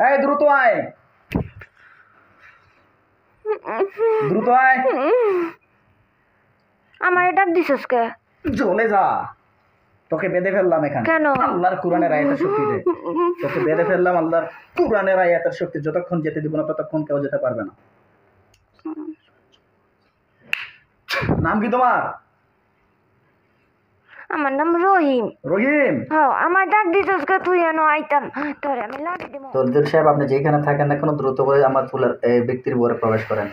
এই দ্রুত আয়, দ্রুত আয়। আমার ডাক দিছস কে? চলে যা, তোকে বেঁধে ফেললাম এখানে কেন? আল্লাহর কোরআনের আয়াতের শক্তিতে। তোকে বেঁধে ফেললাম আল্লাহর কোরআনের আয়াতের শক্তি। যতক্ষণ যেতে দিব না ততক্ষণ কেউ যেতে পারবে না। নাম কি তোমার? আমার নাম রহিম। রহিম? হ্যাঁ, আমার ডাক দিছস কে? তুই এনো আইতাম তোরে আমি লাঠি দিব। তলদের সাহেব, আপনি যেখানে থাকেন না কেন দ্রুত করে আমার ফুলের এই ব্যক্তির ঘরে প্রবেশ করেন।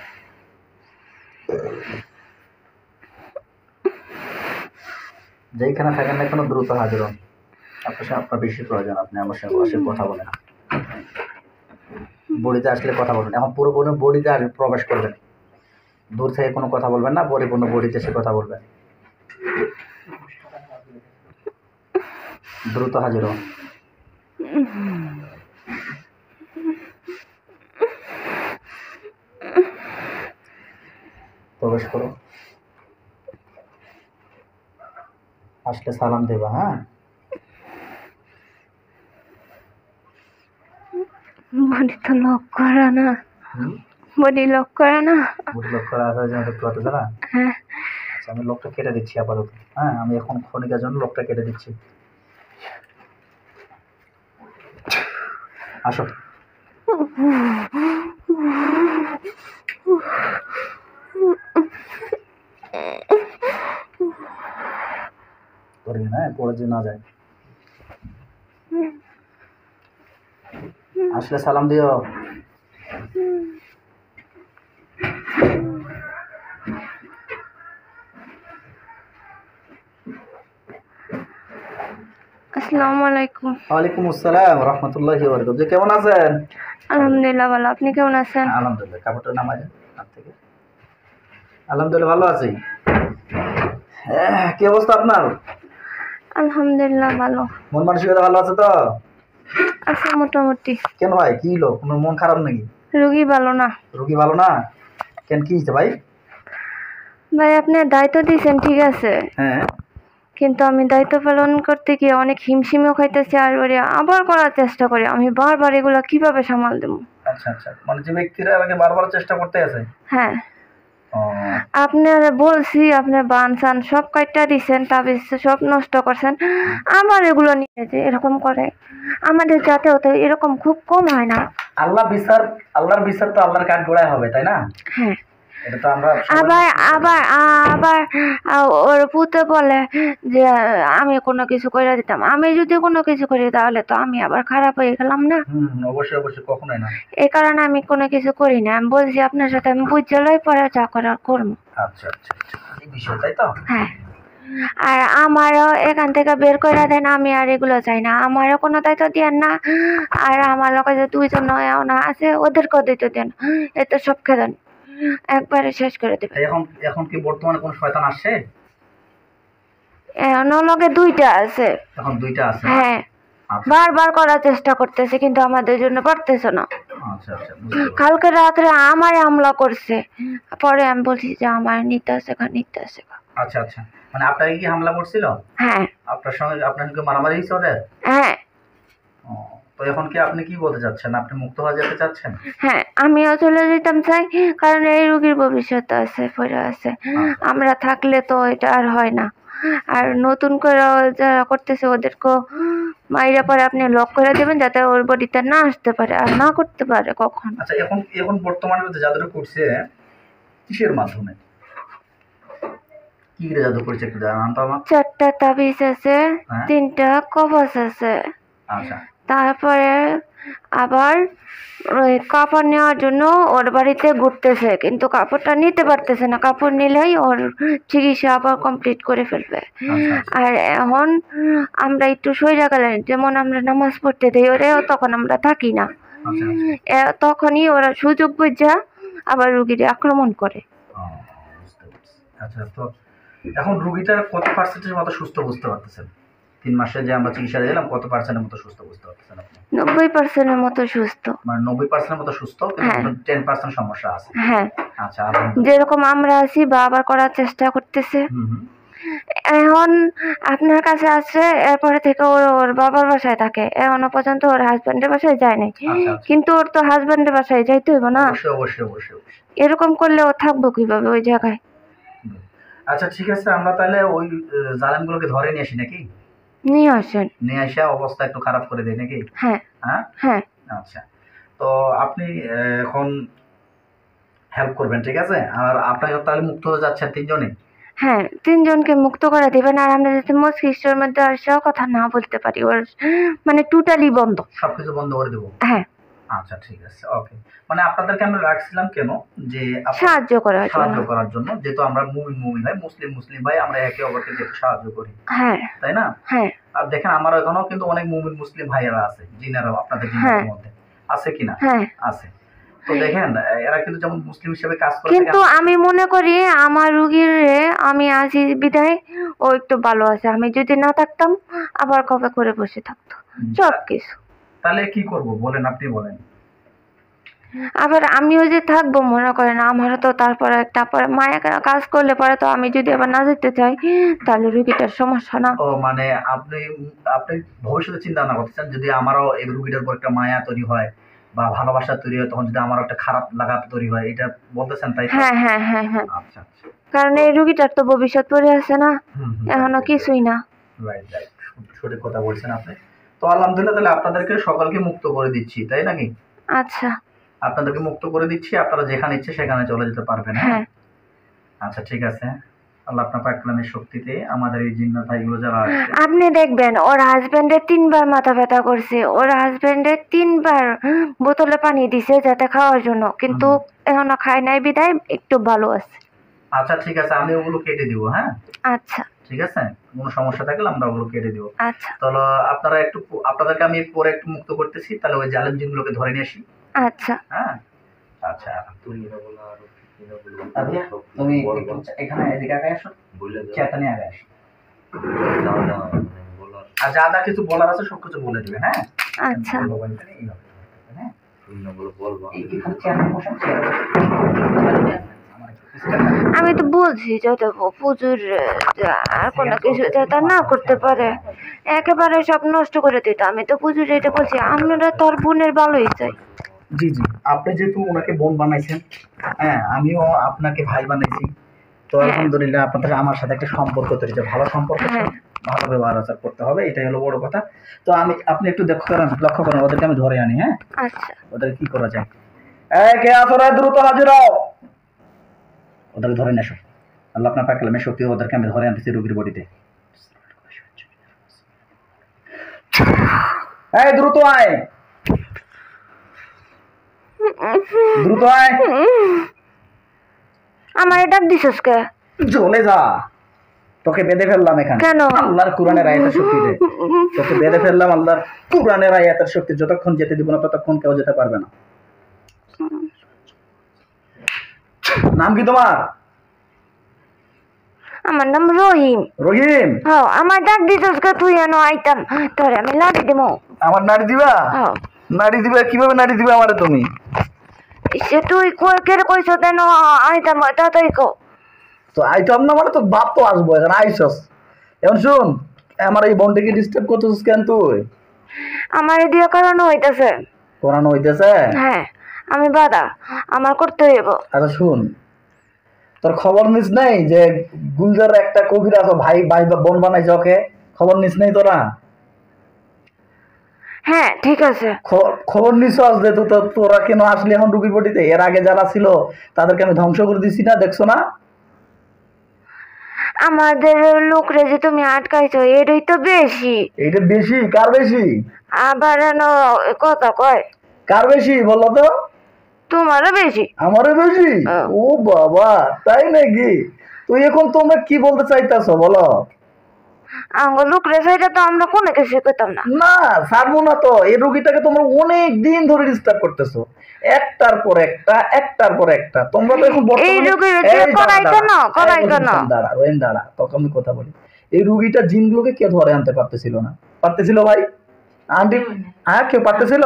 যেখানে থাকেন না কেন দ্রুত হাজির হন। আপনার বেশি প্রয়োজন, আপনি আমার সঙ্গে বসে কথা বলেন। বডিতে আসলে কথা বলবেন, এখন পুরোপুরি বডিতে প্রবেশ করবেন। দূর থেকে কোনো কথা বলবেন না, পরিপূর্ণ বডিতে এসে কথা বলবেন। দ্রুত হাজির হন। প্রবেশ করো, আসলে সালাম দেবা। হ্যাঁ, বডি তো লক করা না। বডি লক করা না। বডি লক করা আছে, যেন দেখতে পাচ্ছ না? হ্যাঁ। আচ্ছা, আমি লকটা কেটে দিচ্ছি আপাতত। হ্যাঁ, আমি এখন ক্ষণিকের জন্য লকটা কেটে দিচ্ছি। আসো। না, পড়ে যে না যায়। আসলে সালাম দিও। আসসালামু আলাইকুম। ওয়ালাইকুম আসসালাম রাহমাতুল্লাহি ওয়া বারাকাতুহু। কেমন আছেন? আলহামদুলিল্লাহ ভালো, আপনি কেমন আছেন? আলহামদুলিল্লাহ। কাপড়টা নামাই দেন হাত থেকে। আলহামদুলিল্লাহ ভালো আছি। কি অবস্থা আপনার? আলহামদুলিল্লাহ ভালো। মন মানসিকতা ভালো আছে তো? আছে মোটামুটি। কেন ভাই, কি হলো? কোনো মন খারাপ নাকি? রোগী ভালো না। রোগী ভালো না? কেন, কি হয়েছে ভাই? ভাই আপনি দায়িত্ব দিয়েছেন ঠিক আছে, হ্যাঁ, কিন্তু আমি দায়িত্ব পালন করতে গিয়ে অনেক হিমশিমও খাইতেছি, আর ওরে আবার করার চেষ্টা করি। আমি বারবার এগুলা কিভাবে সামাল দেবো? আচ্ছা আচ্ছা, মানে যে ব্যক্তিরা আমাকে বারবার চেষ্টা করতে আছে। হ্যাঁ, আপনার বলছি, আপনার বান সান সব কাটটা দিচ্ছেন, তাবিজ সব নষ্ট করছেন, আবার এগুলো নিয়ে যে এরকম করে। আমাদের জাতেও তো এরকম খুব কম হয় না। আল্লাহর বিচার তো আল্লাহর কাঠ গোড়ায় হবে, তাই না? হ্যাঁ। এটা তো আমরা আবার আবার আবার ওর পুতে বলে যে আমি কোনো কিছু করে দিতাম। আমি যদি কোনো কিছু করি তাহলে তো আমি আবার খারাপ হয়ে গেলাম না। অবশ্যই অবশ্যই, কখনোই না। এই কারণে আমি কোনো কিছু করি না। আমি বলছি আপনার সাথে আমি বুঝালই পরে যা করার করবো। আচ্ছা আচ্ছা, এই বিষয় তাই তো? হ্যাঁ, আর আমারও এখান থেকে বের করে দেন, আমি আর এগুলো চাই না। আমারও কোনো দায়িত্ব দেন না, আর আমার লোক যে দুইজন না আছে ওদেরকেও দায়িত্ব দেন। এতে সব খেলেন একবারে শেষ করে দেবে। এখন কি বর্তমানে কোন শয়তান আসছে? লগে দুইটা আছে। এখন দুইটা আছে? হ্যাঁ, বারবার করার চেষ্টা করতেছে কিন্তু আমাদের জন্য পারতেছে না। আচ্ছা আচ্ছা, কালকে রাত্রে আমারে হামলা করছে, পরে আমি বলছি যে আমার নিতে আছে। আচ্ছা আচ্ছা, মানে আপনাকে কি হামলা করছিল? হ্যাঁ। আপনার সঙ্গে মারামারি হয়েছে ওদের? হ্যাঁ। তো এখন কি আপনি কি বলতে চাচ্ছেন? আপনি মুক্ত হয়ে যেতে চাচ্ছেন? হ্যাঁ, আমিও চলে যেতাম চাই, কারণ এই রোগীর ভবিষ্যৎ আছে, পড়ে আছে। আমরা থাকলে তো এটা আর হয় না। আর নতুন করে যারা করতেছে ওদেরকেও মাইরা পরে আপনি লক করে দেবেন যাতে ওর বডিতে না আসতে পারে আর না করতে পারে কখন। আচ্ছা, এখন বর্তমানে জাদুটা করছে কিসের মাধ্যমে? কি জাদু করছে একটু জানান তো আমার। 4টা তাবিজ আছে, 3টা কবচ আছে। আচ্ছা, তারপরে আবার ওই কাপড় নেওয়ার জন্য ওর বাড়িতে ঘুরতেছে, কিন্তু কাপড়টা নিতে পারতেছে না। কাপড় নিলেই ওর চিকিৎসা আবার কমপ্লিট করে ফেলবে। আর এখন আমরা একটু সইরা গেলেন, যেমন আমরা নামাজ পড়তে দিই ওরেও, তখন আমরা থাকি না। তখনই ওরা সুযোগ বুঝা আবার রুগীরে আক্রমণ করে। আচ্ছা, তো এখন রুগীটার কত পার্সেন্টের মতো সুস্থ বুঝতে পারতেছেন? 3 মাসে যে আমরা চিকিৎসা দিলাম, কত পার্সেন্টের মতো সুস্থ বুঝতে পারতেছেন আপনি? 90%-এর মতো সুস্থ। মানে 90%-এর মতো সুস্থ, কিন্তু 10% সমস্যা আছে। হ্যাঁ, আচ্ছা, যেরকম আমরা আছি বা আবার করার চেষ্টা করতেছে। এখন আপনার কাছে আসছে, এরপরে থেকে ওর বাবার বাসায় থাকে, এখনো পর্যন্ত ওর হাজবেন্ডের বাসায় যায় নাই। আচ্ছা আচ্ছা, কিন্তু ওর তো হাজবেন্ডের বাসায় যাইতে হইব না, অবশ্যই অবশ্যই অবশ্যই অবশ্যই। এরকম করলে ও থাকবো কিভাবে ওই জায়গায়? হুম। আচ্ছা ঠিক আছে, আমরা তাহলে ওই জালেমগুলোকে ধরে নিয়ে আসি নাকি? নিয়ে আসেন। নিয়ে আসা অবস্থা একটু খারাপ করে দেয় নাকি? হ্যাঁ হ্যাঁ হ্যাঁ আচ্ছা। তো আপনি এখন হেল্প করবেন, ঠিক আছে? আর আপনারা তাহলে মুক্ত হয়ে যাচ্ছেন তিনজনে? হ্যাঁ, তিনজনকে মুক্ত করে দিবেন। আর আমরা যাতে মস্তিষ্কের মধ্যে আর সেও কথা না বলতে পারি, ওর মানে টোটালি বন্ধ। সবকিছু বন্ধ করে দেবো? হ্যাঁ, আচ্ছা ঠিক আছে, ওকে। মানে আপনাদেরকে আমরা রাখছিলাম কেন, যে সাহায্য করার জন্য। সাহায্য করার জন্য, যেহেতু আমরা মুমিন ভাই, মুসলিম ভাই, আমরা একে অপরকে যেহেতু সাহায্য করি, হ্যাঁ তাই না? হ্যাঁ আর দেখেন আমার এখানেও কিন্তু অনেক মুসলিম ভাইয়েরা আছে, জিনারাও আপনাদের হ্যাঁ জিনাদের মধ্যে আছে কিনা? হ্যাঁ। আছে। তো দেখেন এরা কিন্তু যেমন মুসলিম হিসেবে কাজ করে কিন্তু থাকে। আমি মনে করি আমার রুগীর আমি আছি বিদায় ও একটু ভালো আছে। আমি যদি না থাকতাম আবার কবে করে বসে থাকতো সব কিছু। তাহলে কি করব বলেন, আপনি বলেন। আবার আমিও যে থাকবো মনে করেন, আমারও তো তারপরে একটা পরে মায়া কাজ করলে পরে তো আমি যদি আবার না যেতে চাই তাহলে রুগীটার সমস্যা না। ও মানে আপনি আপনি ভবিষ্যতে চিন্তা ভাবনা করতেছেন, যদি আমারও এই রুগীটার উপর একটা মায়া তৈরি হয় বা ভালোবাসা তৈরি হয়, তখন যদি আমার একটা খারাপ লাগা তৈরি হয়, এটা বলতেছেন তাই তো? হ্যাঁ হ্যাঁ হ্যাঁ হ্যাঁ। আচ্ছা আচ্ছা। কারণ এই রুগীটার তো ভবিষ্যৎ পড়ে আছে না, এখনো কিছুই না। রাইট রাইট, সঠিক কথা বলছেন আপনি। তো আলহামদুলিল্লাহ, তাহলে আপনাদেরকে সকলকে মুক্ত করে দিচ্ছি, তাই নাকি? আচ্ছা আপনাদেরকে মুক্ত করে দিচ্ছি, আপনারা যেখানে ইচ্ছে সেখানে চলে যেতে পারবেন। হ্যাঁ হ্যাঁ। আচ্ছা ঠিক আছে। আল্লাহ আপনার পাক কালামের শক্তিতে আমাদের এই জিন্নাত ভাইগুলো যারা আছে, আপনি দেখবেন ওর হাজবেন্ডের 3বার মাথা ব্যথা করছে, ওর হাজবেন্ডের 3বার বোতলে পানি দিছে যাতে খাওয়ার জন্য, কিন্তু এখনো খায় নাই বিদায় একটু ভালো আছে। আচ্ছা ঠিক আছে, আমি ওগুলো কেটে দিব। হ্যাঁ আচ্ছা ঠিক আছে, কোনো সমস্যা থাকলে আমরা ওগুলো কেটে দিব। আচ্ছা তাহলে আপনারা একটু, আপনাদেরকে আমি পরে একটু মুক্ত করতেছি, তাহলে ওই জালেম জিনগুলোকে ধরে নিয়ে আসি। আচ্ছা। হ্যাঁ আচ্ছা, আবিয়া, তুমি একটু এখানে এদিকে আগে আসো, চেয়ারটা নিয়ে আগে আসো। আর যা যা কিছু বলার আছে সব কিছু বলে দিবে। হ্যাঁ আচ্ছা হ্যাঁ, এইখানে চেয়ারে বসেন, চেয়ারে আমার একটু পিছনে। আমি তো বলছি যাতে পুজোর আর কোনো কিছু যাতে না করতে পারে, একেবারে সব নষ্ট করে দিত। আমি তো পুজোর এটা বলছি, আমরা তোর বোনের ভালোই চাই। জি জি, আপনি যেহেতু ওনাকে বোন বানাইছেন, হ্যাঁ আমিও আপনাকে ভাই বানাইছি, তো আলহামদুলিল্লাহ আপনাদের আমার সাথে একটা সম্পর্ক তৈরি হয়েছে, ভালো সম্পর্ক, হ্যাঁ। ভালো ব্যবহার আচার করতে হবে, এটাই হলো বড় কথা। তো আপনি একটু লক্ষ্য করেন, ওদেরকে আমি ধরে আনি। হ্যাঁ আচ্ছা ওদের কি করা যায়? কে আসরা দ্রুত হাজির হও, ওদেরকে ধরে নিয়ে আসো। আল্লাহ আপনার পাক কালামের শক্তি, ওদেরকে আমি ধরে আনতেছি রোগীর বডিতে। এই দ্রুত আয়, দ্রুত আয়। আমার ডাক দিছিস কে? চলে যা, তোকে বেঁধে ফেললাম এখানে কেন? আল্লাহর কোরআনের আয়াতের শক্তিতে তোকে বেঁধে ফেললাম, আল্লাহর কোরআনের আয়াতের শক্তি। যতক্ষণ যেতে দিব না ততক্ষণ কেউ যেতে পারবে না। নাম কি তোমার? আমার নাম রহিম। রহিম? হ্যাঁ। আমার ডাক দিছিস কে? তুই এনো আইতাম তোরে আমি লাড়ি দেবো। আমার নাড়ি দিবা? হ্যাঁ। নাড়ি দিবা? কিভাবে নাড়ি দিবা আমারে তুমি? সে তুই কই কে কইছ তেন আইতাম তাড়াতাড়ি কো। তো আইতাম না মানে তো বাপ তো আসবো, এখন আইসস। এখন শুন, আমার এই বন্ডেকে ডিস্টার্ব করতেছিস কেন তুই? আমার দিয়ে করানো হইতাছে। করানো হইতেছে? হ্যাঁ আমি বাধা, আমার করতে হইব। আচ্ছা শুন, তোর খবর নিস নাই যে গুলজার একটা কবির আছে, ভাই ভাই বোন বানাইছে, ওকে খবর নিস নাই তোরা? হ্যাঁ ঠিক আছে। খবর নিস যে তোরা কেন আসলি এখন রুগীর বডিতে? এর আগে যারা ছিল তাদেরকে আমি ধ্বংস করে দিছি না, দেখছো না? আমাদের লোকরে যে তুমি আটকাইছো এটাই তো বেশি। এইটা বেশি? কার বেশি? আবার কথা কয়। কার বেশি বলো তো? তোমারও বেশি। আমারও বেশি? ও বাবা, তাই নাকি? তুই এখন তোমরা কি বলতে চাইতেছো বলো? আঙ্গুল লোকরে সেটা তো আমরা কোনো কিছু করতাম না। না ছাড়বো না তো, এই রোগীটাকে তোমরা অনেক দিন ধরে ডিস্টার্ব করতেছো, একটার পর একটা, একটার পর একটা। তোমরা তো এখন এই রোগীর করাই কেন করাই কেন? দাঁড়া রোহিন দাঁড়া, তোকে আমি কথা বলি। এই রুগীটা জিনগুলোকে কেউ ধরে আনতে পারতেছিল না? পারতেছিল ভাই? আন্টি হ্যাঁ, কেউ পারতেছিল?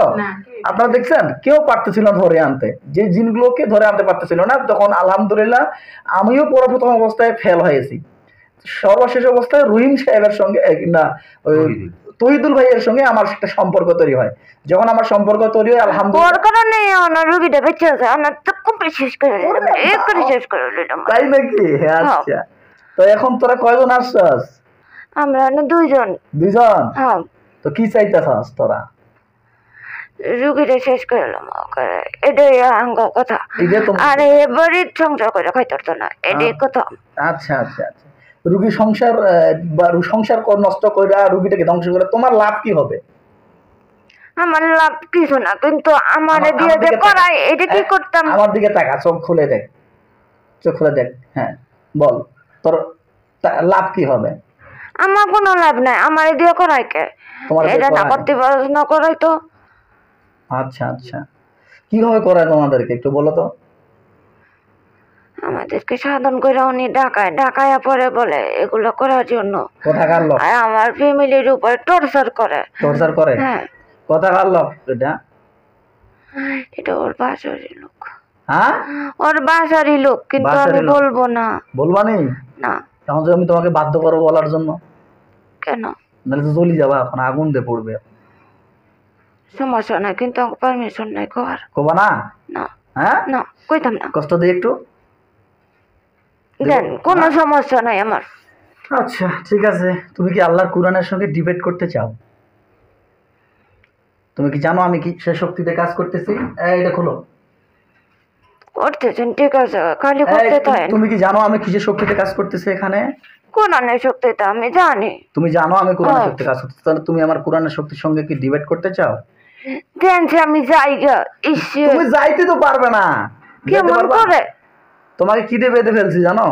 আপনারা দেখছেন কেউ পারতেছিল না ধরে আনতে, যে জিনগুলোকে ধরে আনতে পারতেছিল না। তখন আলহামদুলিল্লাহ আমিও প্রথম অবস্থায় ফেল হয়েছি, সর্বশেষ অবস্থায় রহিম সাহেবের সঙ্গে না ওই তহিদুল ভাইয়ের সঙ্গে আমার একটা সম্পর্ক তৈরি হয়। যখন আমার সম্পর্ক তৈরি হয় আলহামদুলিল্লাহ, ওর কারণে আমার রুগীটা বেঁচে আছে, আমার তো কমপ্লিট শেষ করে দিলাম, একবারে শেষ করে দিলাম। তাই নাকি? আচ্ছা, তো এখন তোরা কয়জন আসছস? আমরা না দুইজন। দুইজন? হ্যাঁ। তো কি চাইতেছস তোরা? রুগীটা শেষ করে দিলাম, এটাই আঙ্গ কথা। আর এবারে সংসার করে খাইতে না, এটাই কথা। আচ্ছা আচ্ছা আচ্ছা, রুগী সংসার বা সংসার নষ্ট করে রুগীটাকে ধ্বংস করে তোমার লাভ কি হবে? আমার লাভ কিছু না, কিন্তু আমার দিয়ে যে করাই এটা কি করতাম। আমার দিকে তাকা, চোখ খুলে দেখ, চোখ খুলে দেখ। হ্যাঁ বল, তোর লাভ কি হবে? আমার কোনো লাভ নাই, আমার দিয়ে করাই কে? এটা না করতে পারো না করাই তো। আচ্ছা আচ্ছা, কিভাবে করায় তোমাদেরকে একটু বলো তো। আমাদেরকে সাধন করে উনি ঢাকায় পরে বলে এগুলো করার জন্য। কোথাকার লোক? আমার ফ্যামিলির উপর টর্চার করে। টর্চার করে? হ্যাঁ। কোথাকার লোক এটা? এটা ওর বাসারই লোক। হ্যাঁ, ওর বাসারই লোক, কিন্তু আমি বলবো না। বলবা নি? না। তখন যদি আমি তোমাকে বাধ্য করবো বলার জন্য? কেন? নাহলে তো জ্বলি যাবা, এখন আগুন দিয়ে পড়বে। সমস্যা নাই, কিন্তু পারমিশন নাই কর। কবা না? না। হ্যাঁ না, কইতাম না। কষ্ট দিই একটু দেন, কোনো সমস্যা নাই আমার। আচ্ছা ঠিক আছে, তুমি কি আল্লাহর কোরআনের সঙ্গে ডিবেট করতে চাও? তুমি কি জানো আমি কি সে শক্তিতে কাজ করতেছি? এইটা খোলো। করতেছেন ঠিক আছে, খালি করতে থাকেন। তুমি কি জানো আমি কি যে শক্তিতে কাজ করতেছি এখানে? কোরআনের শক্তিতে আমি জানি। তুমি জানো আমি কোরআনের শক্তিতে কাজ করতেছি, তাহলে তুমি আমার কোরআনের শক্তির সঙ্গে কি ডিবেট করতে চাও? দেন যে আমি যাই গা। তুমি যাইতে তো পারবে না। কেমন করে? তোমাকে কি দিয়ে বেঁধে ফেলছি জানো?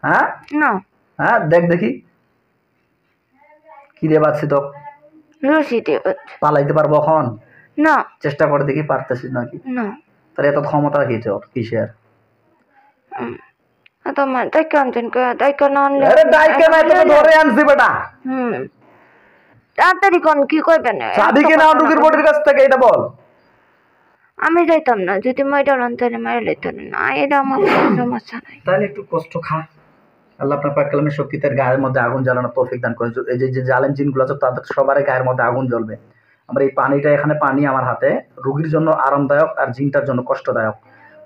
হ্যাঁ না। হ্যাঁ দেখ দেখি কি দিয়ে বাঁধছি তো। রশি দিয়ে। পালাইতে পারবো এখন? না। চেষ্টা করে দেখি পারতেছিস নাকি। না। তাহলে এত ক্ষমতা কি তোর কিসের? তোমার ডাইকা আনছেন কে? ডাইকা না আনলে? আরে ডাইকা না, তোকে ধরে আনছি বেটা। তাড়াতাড়ি কোন কি কইবেন? চাবি কে নাও রুগীর বডির কাছ থেকে, এটা বল। আমি যাইতাম না, যদি মাইরা লন্তানে মাইরা লইতেন না, এটা আমার কোনো সমস্যা নাই। তাহলে একটু কষ্ট খা। আল্লাহ আপনার পাক কালামের শক্তি তার গায়ের মধ্যে আগুন জ্বালানোর তৌফিক দান করেন। এই যে জালেম জিনগুলো আছে তাদের সবার গায়ের মধ্যে আগুন জ্বলবে। আমার এই পানিটা, এখানে পানি আমার হাতে, রোগীর জন্য আরামদায়ক আর জিনটার জন্য কষ্টদায়ক।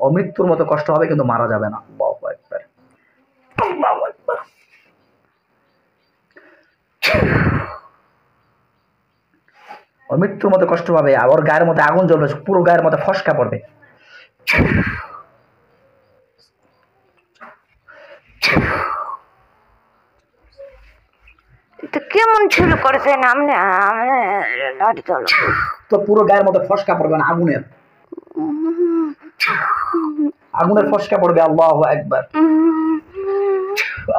অমৃত্যুর মতো কষ্ট হবে কিন্তু মারা যাবে না। আল্লাহু আকবার, আল্লাহু আকবার। অমৃত্যুর মতো কষ্ট পাবে, আর ওর গায়ের মধ্যে আগুন জ্বলবে, পুরো গায়ের মধ্যে ফসকা পড়বে। কেমন শুরু করেছেন আপনি? লাঠি চলো তো পুরো গায়ের মধ্যে ফসকা পড়বে না, আগুনের আগুনের ফসকা পড়বে। আল্লাহু আকবার,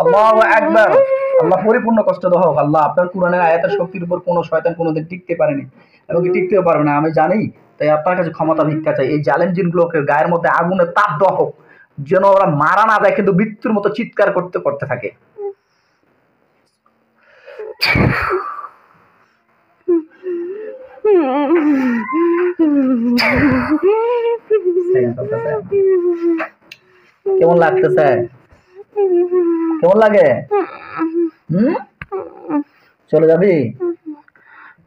আল্লাহু আকবার। আল্লাহ পরিপূর্ণ কষ্ট দাও হোক। আল্লাহ আপনার কোরআনের আয়াতের শক্তির উপর কোনো শয়তান কোনোদিন টিকতে পারেনি এবং টিকতেও পারবে না, আমি জানি। তাই আপনার কাছে ক্ষমতা ভিক্ষা চাই, এই জালেম জিনগুলোকে গায়ের মধ্যে আগুনের তাপ দেওয়া হোক, যেন ওরা মারা না যায় কিন্তু মৃত্যুর মতো চিৎকার করতে করতে থাকে। কেমন লাগতেছে? কেমন লাগে? চলে যাবি?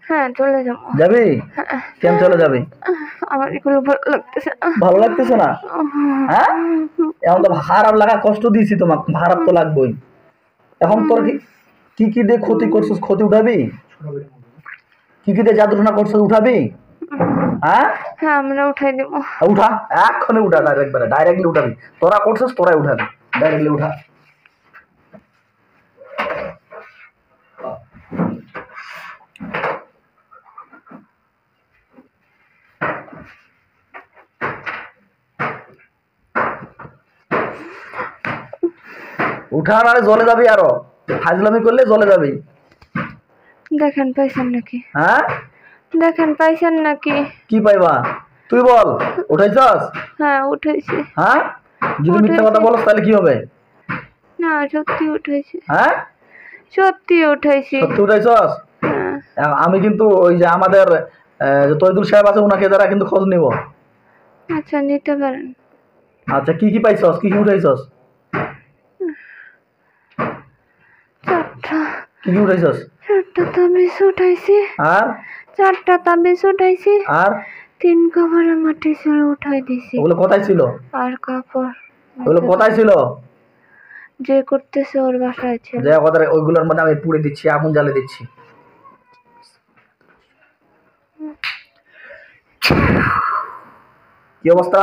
হ্যাঁ চলে যাবো। যাবি? কেন চলে যাবি? আমার এগুলো ভালো লাগতেছে না। ভালো লাগতেছে না? হ্যাঁ, এখন তো খারাপ লাগা, কষ্ট দিয়েছি তোমাকে, খারাপ তো লাগবেই। এখন তোর কি কি দিয়ে ক্ষতি করছিস? ক্ষতি উঠাবি? কি কি দিয়ে জাদুটনা করছিস উঠাবি? হ্যাঁ হ্যাঁ আমরা উঠাই দেব। উঠা, এক্ষণে উঠা, ডাইরেক্টলি উঠাবি। তোরা করছিস, তোরাই উঠাবি, ডাইরেক্টলি উঠা। উঠা, নাহলে জ্বলে যাবি, আরো ফাজলামি করলে জ্বলে যাবি। দেখেন পাইছেন নাকি? হ্যাঁ দেখেন পাইছেন নাকি? কি পাইবা? তুই বল, উঠাইছস? হ্যাঁ উঠাইছি। হ্যাঁ, যদি মিথ্যা কথা বলস তাহলে কি হবে? না সত্যি উঠাইছি। হ্যাঁ সত্যি উঠাইছি। সত্যি উঠাইছস? আমি কিন্তু ওই যে আমাদের তৈদুল সাহেব আছে, ওনাকে দ্বারা কিন্তু খোঁজ নিব। আচ্ছা নিতে পারেন। আচ্ছা কি কি পাইছস, কি কি উঠাইছস? কি কি উঠাইছস? 4টা তাবিজ উঠাইছি, আর 4টা তাবিজ উঠাইছি, আর 3 কাপড়ের মাটি ছিল উঠাই দিছি। ওগুলো কোথায় ছিল? আর কাপড় ওগুলো কোথায় ছিল? যে করতেছে ওর বাসায় ছিল। যে কথা ওইগুলোর মধ্যে আমি পুড়ে দিচ্ছি, আগুন জ্বালে দিচ্ছি। কি অবস্থা?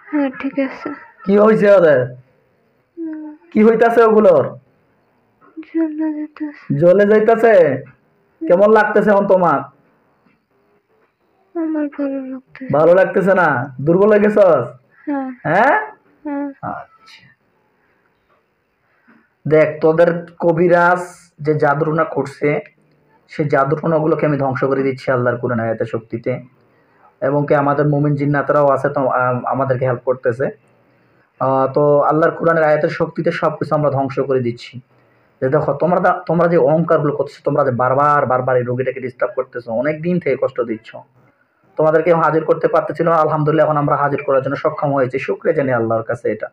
হ্যাঁ ঠিক আছে। কি হয়েছে ওদের? কি হইতাছে ওগুলোর? জ্বলে যেতেছে। জ্বলে যাইতাছে? কেমন লাগতেছে এখন তোমার? আমার ভালো লাগতেছে। ভালো লাগতেছে না? দুর্বল হয়ে গেছস? হ্যাঁ হ্যাঁ? হ্যাঁ। আচ্ছা, দেখ তোদের কবিরাজ যে জাদুটনা করছে, সেই জাদুটনাগুলোকে আমি ধ্বংস করে দিচ্ছি আল্লাহর কুরআন আয়াতের শক্তিতে। এবং কি আমাদের মুমিন জিন্নাতরাও আছে, তো আমাদেরকে হেল্প করতেছে। তো আল্লাহর কুরআনের আয়াতের শক্তিতে সব কিছু আমরা ধ্বংস করে দিচ্ছি। যে দেখো তোমরা যে অহংকারগুলো করতেছো, তোমরা যে বারবার এই রোগীটাকে ডিস্টার্ব করতেছো, অনেক দিন থেকে কষ্ট দিচ্ছ, তোমাদেরকে হাজির করতে পারতেছিল না। আলহামদুলিল্লাহ এখন আমরা হাজির করার জন্য সক্ষম হয়েছি, শুকরিয়া জানি আল্লাহর কাছে। এটা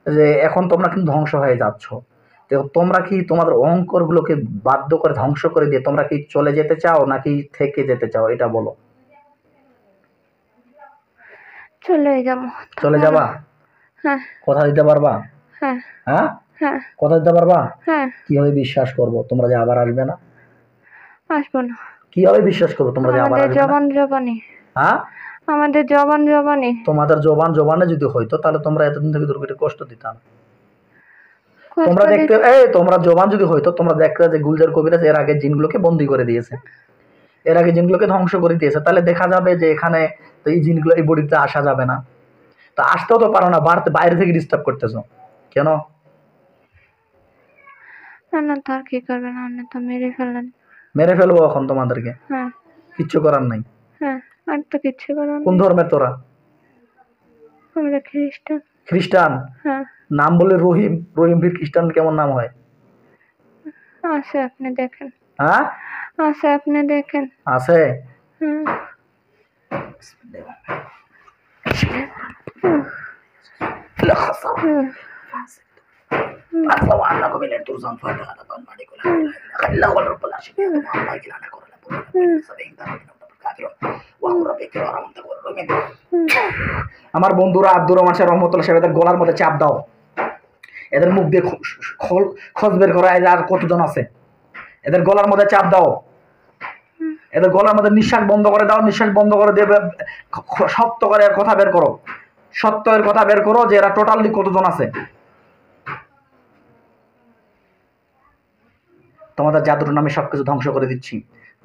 যে এখন তোমরা কিন্তু ধ্বংস হয়ে যাচ্ছ। তো তোমরা কি তোমাদের অহংকারগুলোকে বাধ্য করে ধ্বংস করে দিয়ে তোমরা কি চলে যেতে চাও নাকি থেকে যেতে চাও? এটা বলো। চলে যাবো। চলে যাবা? হ্যাঁ কথা দিতে পারবা? হ্যাঁ হ্যাঁ, হ্যাঁ কথা দিতে পারবা? হ্যাঁ। কিভাবে বিশ্বাস করবো তোমরা যে আবার আসবে না? আসবো না। কিভাবে বিশ্বাস করবো তোমরা যে আবার আমাদের আসবে না? জবান জবানি। হ্যাঁ, আমাদের জবান জবানি। তোমাদের জবানে যদি হইতো তাহলে তোমরা এতদিন থেকে দুর্গটি কষ্ট দিতাম। কষ্ট তোমরা দেখতে দিতে- তোমরা জবান যদি হইতো তোমরা দেখতে যে গুলজার কবিরাজ এর আগে জিনগুলোকে বন্দি করে দিয়েছে, এর আগে জিনগুলোকে ধ্বংস করে দিয়েছে। তাহলে দেখা যাবে যে এখানে তো এই জিনগুলো এই বডিতে আসা যাবে না। তো আসতেও তো পারো না, বাইরে থেকে ডিস্টার্ব করতেছো কেন? না না, তার কি করবেন, আপনি তো মেরে ফেলেন। মেরে ফেলবো এখন তোমাদেরকে, হ্যাঁ কিচ্ছু করার নাই। হ্যাঁ, আর তো কিচ্ছু করার কোন নেই। ধর্মের তোরা? আমরা খ্রিস্টান। খ্রিস্টান? হ্যাঁ নাম বলে রহিম, রহিম ফির খ্রিস্টান কেমন নাম হয়? আছে, আপনি দেখেন। হ্যাঁ আছে, আপনি দেখেন। আছে। হুম। হুম। আমার বন্ধুরা আব্দুর রহমান সাহেব রহমতুল্লাহ সাহেব এদের গলার মধ্যে চাপ দাও, এদের মুখ দিয়ে খোঁজ বের করা। আর কতজন আছে? এদের গলার মধ্যে চাপ দাও, এদের গলার মধ্যে নিঃশ্বাস বন্ধ করে দাও, নিঃশ্বাস বন্ধ করে দেবে। সত্য করে কথা বের করো, সত্যের কথা বের করো যে এরা টোটালি কতজন আছে। তোমাদের জাদুর নামে সবকিছু ধ্বংস করে দিচ্ছি,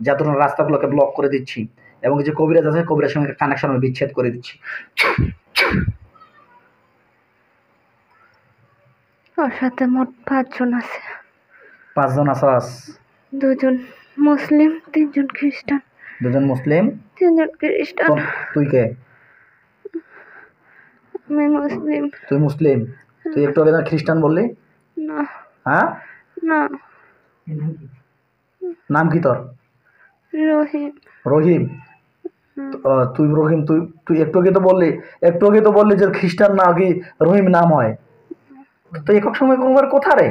জাদুর রাস্তাগুলোকে ব্লক করে দিচ্ছি, এবং যে কবিরাজ আছে কবিরাজের সঙ্গে কানেকশন আমি বিচ্ছেদ করে দিচ্ছি। ওর সাথে মোট 5 জন আছে। 5 জন আসাস? 2 জন মুসলিম, 3 জন খ্রিস্টান। 2 জন মুসলিম, 3 জন খ্রিস্টান। তুই কে? আমি মুসলিম। তুই মুসলিম? তুই একটু আগে খ্রিস্টান বললি না হ্যাঁ? না, নাম কি তোর? রহিম। রহিম? তুই রহিম, তুই একটু আগে তো বললি যে খ্রিস্টান না কি রহিম নাম হয়। তো একক সময় কোনবার কথা রে?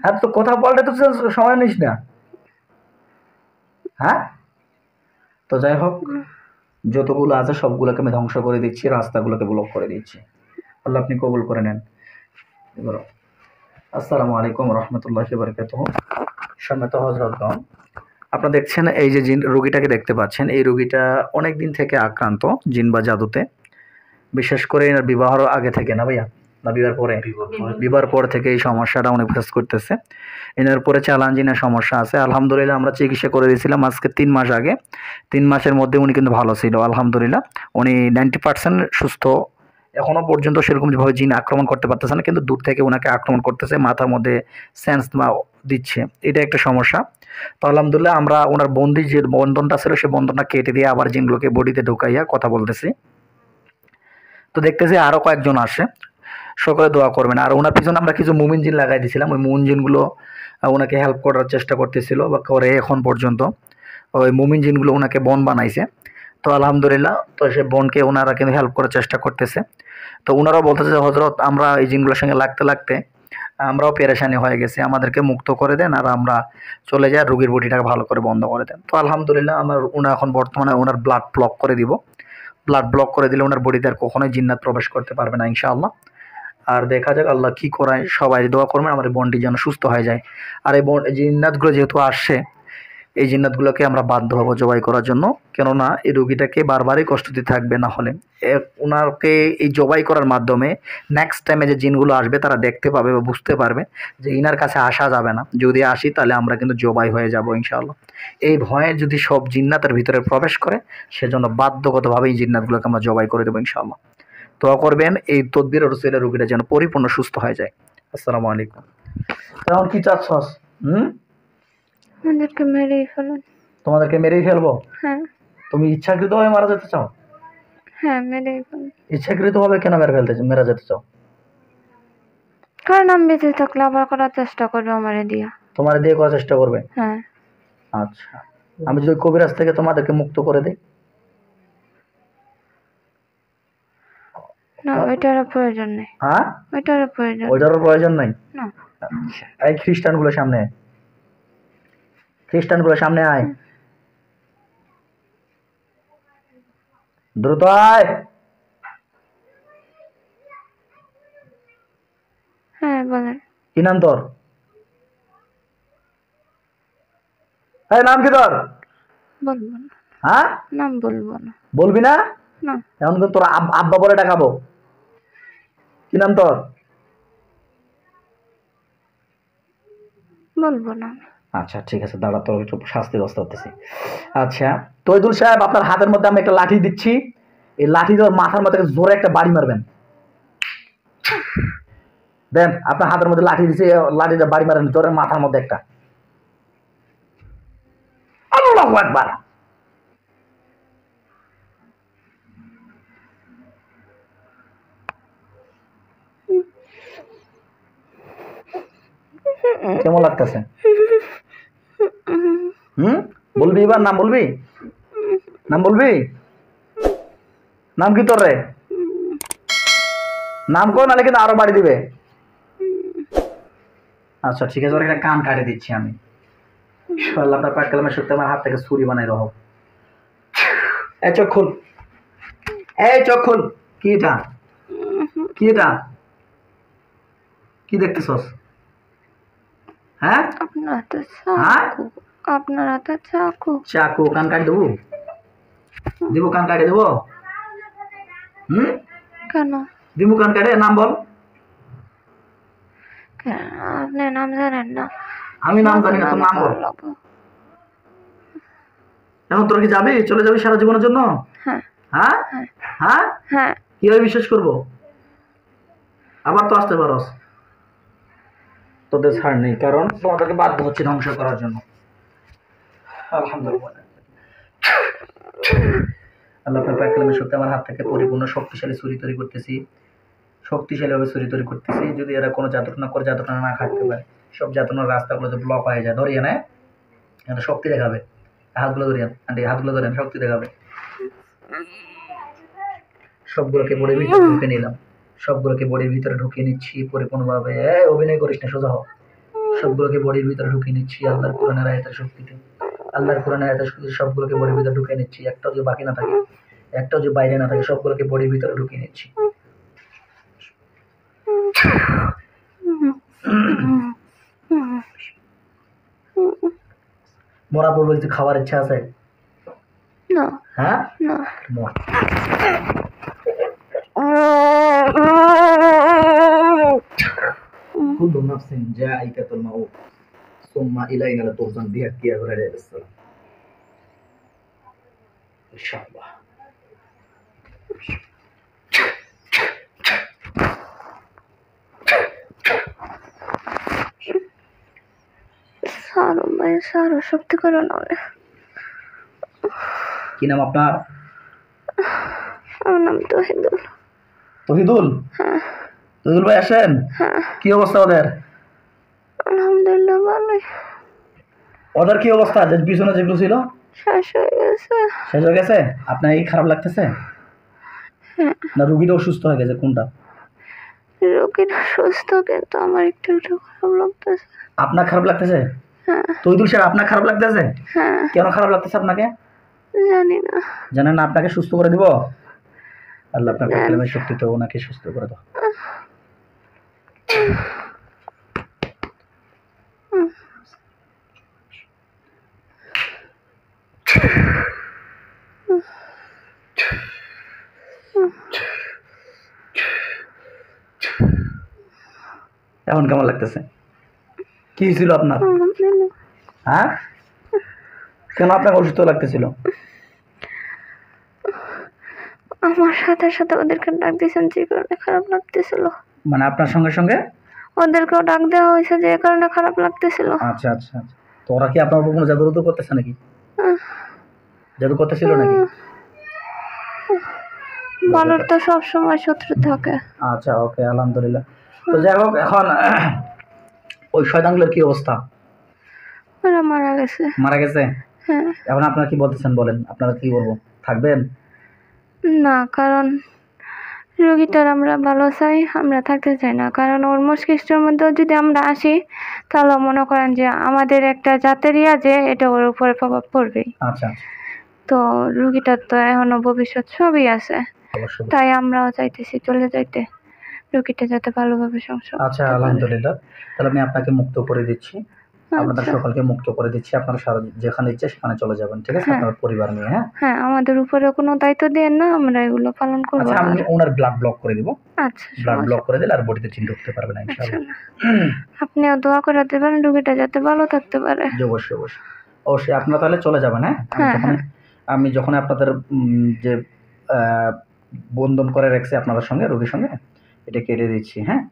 হ্যাঁ, তো কথা বলতে তো সময় নিস না। হ্যাঁ, তো যাই হোক, যতগুলো আছে সবগুলোকে আমি ধ্বংস করে দিচ্ছি, রাস্তাগুলোকে ব্লক করে দিচ্ছি। আল্লাহ আপনি কবুল করে নেন। এবার আসসালামু আলাইকুম রহমতুল্লাহি ওয়া বারাকাতুহু। সম্মানিত হযরতগণ, আপনারা দেখছেন এই যে জিন রোগীটাকে দেখতে পাচ্ছেন, এই রোগীটা অনেক দিন থেকে আক্রান্ত জিন বা জাদুতে। বিশেষ করে এনার বিবাহর আগে থেকে, না ভাইয়া, না বিবাহের পরে? বিবাহের পর থেকে এই সমস্যাটা অনেক ফেস করতেছে। এনার পরে চ্যালেঞ্জিনের সমস্যা আছে। আলহামদুলিল্লাহ আমরা চিকিৎসা করে দিয়েছিলাম আজকে 3 মাস আগে। 3 মাসের মধ্যে উনি কিন্তু ভালো ছিল আলহামদুলিল্লাহ। উনি 90% সুস্থ। এখনো পর্যন্ত সেরকমভাবে জিন আক্রমণ করতে পারতেছে না, কিন্তু দূর থেকে ওনাকে আক্রমণ করতেছে, মাথার মধ্যে সেন্স দিচ্ছে। এটা একটা সমস্যা। তো আলহামদুলিল্লাহ আমরা ওনার যে বন্ধনটা ছিল সেই বন্ধনটা কেটে দিয়ে আবার জিনগুলোকে বডিতে ঢুকাইয়া কথা বলতেছি। তো দেখতেছি আরও কয়েকজন আসে, সকলে দোয়া করবেন। আর ওনার পিছনে আমরা কিছু মুমিন জিন লাগাই দিয়েছিলাম, ওই মুমিন জিনগুলো ওনাকে হেল্প করার চেষ্টা করতেছিল বা করে এখন পর্যন্ত। ওই মুমিন জিনগুলো ওনাকে বন বানাইছে। তো আলহামদুলিল্লাহ, তো সে বনকে ওনারা কিন্তু হেল্প করার চেষ্টা করতেছে। তো ওনারাও বলতেছে যে হজরত আমরা এই জিনগুলোর সঙ্গে লাগতে লাগতে আমরাও পেরেশানি হয়ে গেছি, আমাদেরকে মুক্ত করে দেন আর আমরা চলে যাই, রোগীর বডিটাকে ভালো করে বন্ধ করে দেন। তো আলহামদুলিল্লাহ আমার ওনার এখন বর্তমানে ওনার ব্লাড ব্লক করে দিব, ব্লাড ব্লক করে দিলে ওনার বডিতে আর কখনোই জিন্নাত প্রবেশ করতে পারবে না ইনশাআল্লাহ। আর দেখা যাক আল্লাহ কি করায়, সবাই দোয়া করবেন আমার এই বোনটি যেন সুস্থ হয়ে যায়। আর এই জিন্নাতগুলো যেহেতু আসছে, এই জিন্নাতগুলোকে আমরা বাধ্য হবো জবাই করার জন্য, কেননা এই রোগীটাকে বারবারই কষ্ট দিতে থাকবে, না হলে ওনাকে এই জবাই করার মাধ্যমে নেক্সট টাইমে যে জিনগুলো আসবে তারা দেখতে পাবে বা বুঝতে পারবে যে ইনার কাছে আসা যাবে না, যদি আসি তাহলে আমরা কিন্তু জবাই হয়ে যাব ইনশাআল্লাহ। এই ভয়ে যদি সব জিন্নাতের ভিতরে প্রবেশ করে, সেজন্য বাধ্যগতভাবে এই জিন্নাতগুলোকে আমরা জবাই করে দেবো ইনশাআল্লাহ। দোয়া করবেন এই তদবিরের রসিলায় রোগীটা যেন পরিপূর্ণ সুস্থ হয়ে যায়। আসসালামু আলাইকুম। এখন কি চাচ্ছস? আমাদেরকে মেরেই ফেলুন। তোমাদেরকে মেরেই ফেলবো? হ্যাঁ। তুমি ইচ্ছাকৃতভাবে মারা যেতে চাও? হ্যাঁ, মেরেই ফেলুন। ইচ্ছাকৃতভাবে কেন মেরা যেতে চাও? কারণ আমি বেঁচে থাকলে আবার করার চেষ্টা করবে আমারে দিয়া। তোমার দিয়ে করার চেষ্টা করবে? হ্যাঁ। আচ্ছা, আমি যদি কবিরাজ থেকে তোমাদেরকে মুক্ত করে দিই? না, ওইটারও প্রয়োজন নেই। হ্যাঁ, ওইটারও প্রয়োজন নাই। না। আচ্ছা, এই খ্রিস্টানগুলো সামনে আয়, খ্রিস্টানগুলো সামনে আয়, দ্রুত আয়। হ্যাঁ, বলেন। কি নাম তোর? এই নাম কি তোর? বলবো না। হ্যাঁ, নাম বলবো না। বলবি না? না। এখন কিন্তু তোর আব্বা বলে ডাকাবো। কি নাম তোর? বলবো না। আচ্ছা ঠিক আছে, দাঁড়া, তোর একটু শাস্তির ব্যবস্থা করতেছি। আচ্ছা তৈদুল সাহেব, আপনার হাতের মধ্যে আমি একটা লাঠি দিচ্ছি, এই লাঠি তোর মাথার মধ্যে জোরে একটা বাড়ি মারবেন। দেন, আপনার হাতের মধ্যে লাঠি দিচ্ছি, লাঠিটা বাড়ি মারেন জোরে মাথার মধ্যে একটা। আল্লাহু আকবার। কেমন লাগতেছে? বলবি এবার? নাম বলবি? নাম বলবি? নাম কি তোর রে? নাম কর, নাহলে কিন্তু আরো বাড়ি দিবে। আচ্ছা ঠিক আছে, ওর একটা কান কাটে দিচ্ছি আমি। ইনশাআল্লাহ আপনার পাক কালামের সত্যি আমার হাত থেকে ছুরি বানাই দেবো। এই চোখ খুল, এই চোখ খুল। কি এটা? কি এটা? কি দেখতেছস? হ্যাঁ, আপনার হাতে চাকু। আপনার হাতে চাকু। চাকু? কান কাটি দেবো? দিব কান কাটে দেবো? কেন? দিব কান কাটে। নাম বল। আপনি নাম জানেন না? আমি নাম জানি না, তোর নাম বল। এখন তোর কি যাবি, চলে যাবি সারা জীবনের জন্য? হ্যাঁ। হ্যাঁ হ্যাঁ হ্যাঁ। কিভাবে বিশ্বাস করবো? আবার তো আসতে পারস, তোদের ছাড় নেই, কারণ তোমাদেরকে বাধ্য হচ্ছে ধ্বংস করার জন্য। আলহামদুলিল্লাহ, আল্লাহ আপনার পাক কালামের সত্যি আমার হাত থেকে পরিপূর্ণ শক্তিশালী ছুরি তৈরি করতেছি, শক্তিশালীভাবে ছুরি তৈরি করতেছি। যদি এরা কোনো যাতনা করে, যাতনা না খাটতে পারে, সব যাতনার রাস্তাগুলো যে ব্লক হয়ে যায়, ধরিয়ে নেয়, এটা শক্তি দেখাবে। হাতগুলো ধরিয়ে আন্টি, হাতগুলো ধরেন, শক্তি দেখাবে। সবগুলোকে বডির ভিতরে ঢুকে নিলাম, সবগুলোকে বডির ভিতরে ঢুকিয়ে নিচ্ছি পরিপূর্ণভাবে। অভিনয় করিস না, সোজা হ। সবগুলোকে বডির ভিতরে ঢুকিয়ে নিচ্ছি আল্লাহর কোরআনের আয়াতের শক্তিতে। আল্লাহর কোরআনের আয়াতের শক্তিতে সবগুলোকে বডির ভিতরে ঢুকিয়ে নিচ্ছি, একটাও যে বাকি না থাকে, একটাও যে বাইরে না থাকে, সবগুলোকে বডির ভিতরে ঢুকিয়ে নিচ্ছি। মরা পূর্বে কিছু খাবার ইচ্ছা আছে? না। হ্যাঁ, না। কুল্লু নাফসিন যায়িকাতুল মাউত সুম্মা ইলাইনা তুরজাউন বিহা কি আলাইহিস সালাম। ইনশাআল্লাহ। সারো ভাই, সারো, শক্তি করো না। কি নাম আপনার? আমার নাম তহিদুল। তহিদুল? হ্যাঁ। তহিদুল ভাই আসেন। হ্যাঁ। কি অবস্থা ওদের? আলহামদুলিল্লাহ ভালোই। ওদের কি অবস্থা? যে পিছনে যেগুলো ছিল শেষ হয়ে গেছে। শেষ হয়ে গেছে? আপনার কি খারাপ লাগতেছে? না রুগীটা অসুস্থ হয়ে গেছে, কোনটা? রোগীটা সুস্থ, কিন্তু আমার একটু একটু খারাপ লাগতেছে। আপনার খারাপ লাগতেছে? হ্যাঁ তৈদুল সাহেব আপনার খারাপ লাগতেছে? হ্যাঁ, কেন খারাপ লাগতেছে আপনাকে? জানি না। জানেন না? আপনাকে সুস্থ করে দিব আল্লাহ। আপনার জানি। কালামের শক্তিতে ওনাকে সুস্থ করে দাও। এখন কেমন লাগতেছে? কি ছিল আপনার? আলহামদুলিল্লাহ। হ্যাঁ, কেন আপনাকে অসুস্থ লাগতেছিল? আমার সাথে সাথে ওদেরকে ডাক দিয়েছেন, যে কারণে খারাপ লাগতেছিল। মানে আপনার সঙ্গে সঙ্গে? ওদেরকেও ডাক দেওয়া হয়েছে, যে কারণে খারাপ লাগতেছিল। আচ্ছা আচ্ছা আচ্ছা। তো ওরা কি আপনার উপর কোনো জাদু করতেছে নাকি? আহ, জাদু করতেছিল নাকি? ভালোর তো সবসময় শত্রু থাকে। আচ্ছা, ওকে, আলহামদুলিল্লাহ। তো যাই হোক, এখন ওই শয়তানগুলোর কি অবস্থা? ওরা মারা গেছে। মারা গেছে? হ্যাঁ। এখন আপনারা কি বলতেছেন বলেন, আপনারা কি করবো? থাকবেন? না, কারণ রোগীটার আমরা ভালো চাই, আমরা থাকতে চাই না। কারণ ওর মস্তিষ্কের মধ্যেও যদি আমরা আসি, তাহলে মনে করেন যে আমাদের একটা জাতেরই আছে, এটা ওর উপরে প্রভাব পড়বেই। আচ্ছা, তো রোগীটার তো এখনো ভবিষ্যৎ সবই আছে, অবশ্যই। তাই আমরাও চাইতেছি চলে যাইতে, রোগীটা যাতে ভালোভাবে সংসার আচ্ছা, করতে পারে। আলহামদুলিল্লাহ। তাহলে আমি আপনাকে মুক্ত করে দিচ্ছি, আপনাদের আচ্ছা। সকলকে মুক্ত করে দিচ্ছি। আপনারা যেখানে ইচ্ছে সেখানে চলে যাবেন, ঠিক আছে? হ্যাঁ। আপনার পরিবার নিয়ে। হ্যাঁ, হ্যাঁ, আমাদের উপরে কোনো দায়িত্ব দেন না, আমরা এগুলো পালন করবো আচ্ছা, না আমি আর। ওনার ব্লাড ব্লক করে দিব। আচ্ছা, ব্লাড সমস্যা ব্লক করে দিলে আর বডিতে চিন ঢুকতে পারবে না আচ্ছা ইনশাআল্লাহ। না। আপনিও দোয়া করে দেবেন রোগীটা যাতে ভালো থাকতে পারে। জি, অবশ্যই অবশ্যই অবশ্যই। আপনারা তাহলে চলে যাবেন। হ্যাঁ, হ্যাঁ। আমি যখন আপনাদের যে বন্ধন করে রাখছি আপনাদের সঙ্গে, রোগীর সঙ্গে, এটা কেটে দিচ্ছি। হ্যাঁ,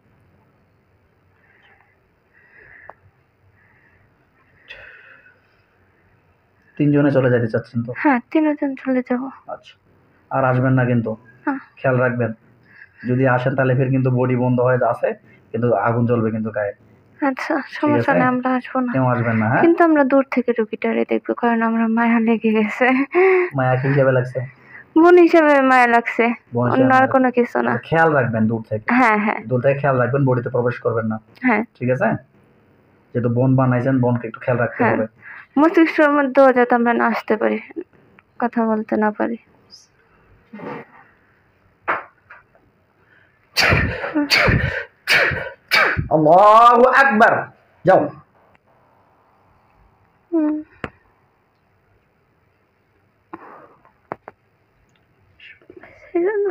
তিনজনে চলে যেতে চাচ্ছেন তো? হ্যাঁ, তিনজন চলে যাবো। আচ্ছা, আর আসবেন না কিন্তু, হ্যাঁ। খেয়াল রাখবেন। যদি আসেন তাহলে ফের কিন্তু বডি বন্ধ হয়ে আছে, কিন্তু আগুন জ্বলবে কিন্তু গায়ে। আচ্ছা, সমস্যা আছে? নেই, আমরা আসবো না। কেউ আসবেন না। হ্যাঁ, কিন্তু আমরা দূর থেকে রোগীটারে দেখবো, কারণ আমরা মায়া লেগে গেছে। মায়া কি হিসাবে লাগছে? বোন হিসেবে মায়া লাগছে, বোন হিসেবে অন্য আর মায়া কোনো কিছু না। আচ্ছা, খেয়াল রাখবেন দূর থেকে। হ্যাঁ হ্যাঁ দূর থেকে খেয়াল রাখবেন, বডিতে প্রবেশ করবেন না। হ্যাঁ ঠিক আছে? যেহেতু বোন বানাইছেন, বোনকে একটু খেয়াল রাখতে হ্যাঁ, হবে। মস্তিষ্কের মধ্যেও যাতে আমরা না আসতে পারি, কথা বলতে না পারি। আল্লাহু আকবার। যাও। হুম। সেজন্য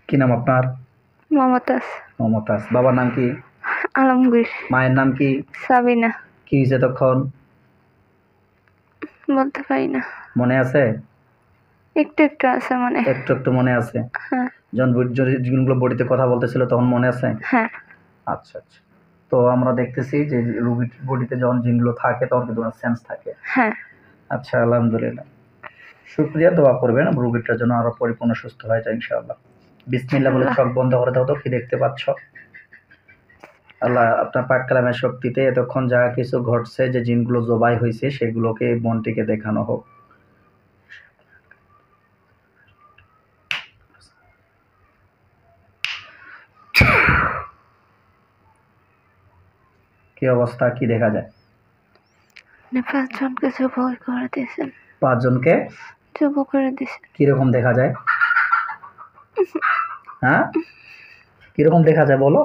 কি নাম আপনার? মমতাজ। মমতাজ। বাবার নাম কি? আলমগীর। মায়ের নাম কি? সাবিনা। কি হয়েছে তখন? বলতে পারি না, মনে আছে? একটু একটু আছে মনে। একটু একটু মনে আছে। হ্যাঁ যখন জিনগুলো বডিতে কথা বলতেছিল তখন মনে আছে? হ্যাঁ। আচ্ছা আচ্ছা। তো আমরা দেখতেছি যে রোগীর বডিতে যখন জিনগুলো থাকে তখন কিন্তু সেন্স থাকে। হ্যাঁ। আচ্ছা, আলহামদুলিল্লাহ। শুকরিয়া, দোয়া করবেন রোগীটার জন্য আরো পরিপূর্ণ সুস্থ হয়ে যায় ইনশাআল্লাহ। বিসমিল্লাহ বলে চোখ বন্ধ করে দাও তো। কি দেখতে পাচ্ছ? আল্লাহ আপনার পাক কালামের শক্তিতে এতক্ষণ যা কিছু ঘটছে, যে জিনগুলো জবাই হয়েছে, সেগুলোকে মনটিকে দেখানো হোক। কি অবস্থা, কি দেখা যায়? 5 জনকে জবাই করে দিয়েছেন। 5 জনকে জবাই করে দিয়েছেন। কিরকম দেখা যায়? হ্যাঁ, কিরকম দেখা যায় বলো?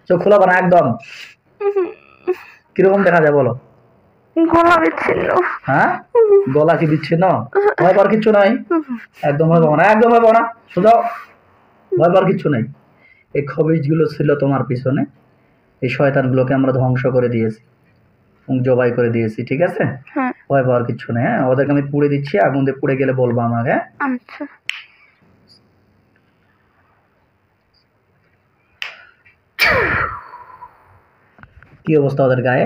চোখ খোলা বানা একদম। কিরকম দেখা যায় বলো? গলা বিচ্ছিন্ন। হ্যাঁ, গলা কি বিচ্ছিন্ন? ভয় পাওয়ার কিচ্ছু নাই, একদম ভয় পাবো না, একদম ভয় পাবো না, সোজাও, ভয় পাওয়ার কিচ্ছু নেই। এই খবিজগুলো ছিল তোমার পিছনে, এই শয়তানগুলোকে আমরা ধ্বংস করে দিয়েছি, জবাই করে দিয়েছি, ঠিক আছে? হ্যাঁ। ভয় পাওয়ার কিচ্ছু নেই। হ্যাঁ, ওদেরকে আমি পুড়ে দিচ্ছি, আগুন দিয়ে পুড়ে গেলে বলবো আমাকে। আচ্ছা। কি অবস্থা ওদের গায়ে?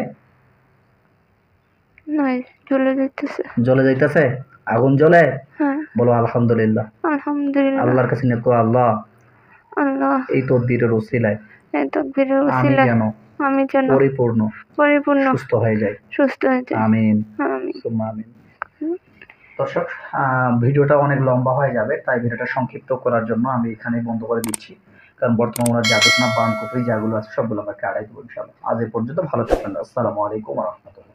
নাই, চলে যাইতেছে। জ্বলে যাইতেছে? আগুন জ্বলে? হ্যাঁ, বলো আলহামদুলিল্লাহ। আলহামদুলিল্লাহ। আল্লাহর কাছে নিয়ে করো, আল্লাহ আল্লাহ এই তদবিরের ওসিলায় এই তাকবীরের আমি ওসিলায় যেন আমি যেন পরিপূর্ণ পরিপূর্ণ সুস্থ হয়ে যাই। সুস্থ হয়ে যাই। আমিন আমিন। সুম্মা আমিন। দর্শক, ভিডিওটা অনেক লম্বা হয়ে যাবে, তাই ভিডিওটা সংক্ষিপ্ত করার জন্য আমি এখানে বন্ধ করে দিচ্ছি। কারণ বর্তমানে ওনার যাবতীয় বান কুফরি যাগুলো আছে সবগুলো আমাকে আড়াই দেবো ইনশাআল্লাহ। আজ এ পর্যন্ত, ভালো থাকবেন। আসসালামু আলাইকুম ওয়া রাহমাতুল্লাহ।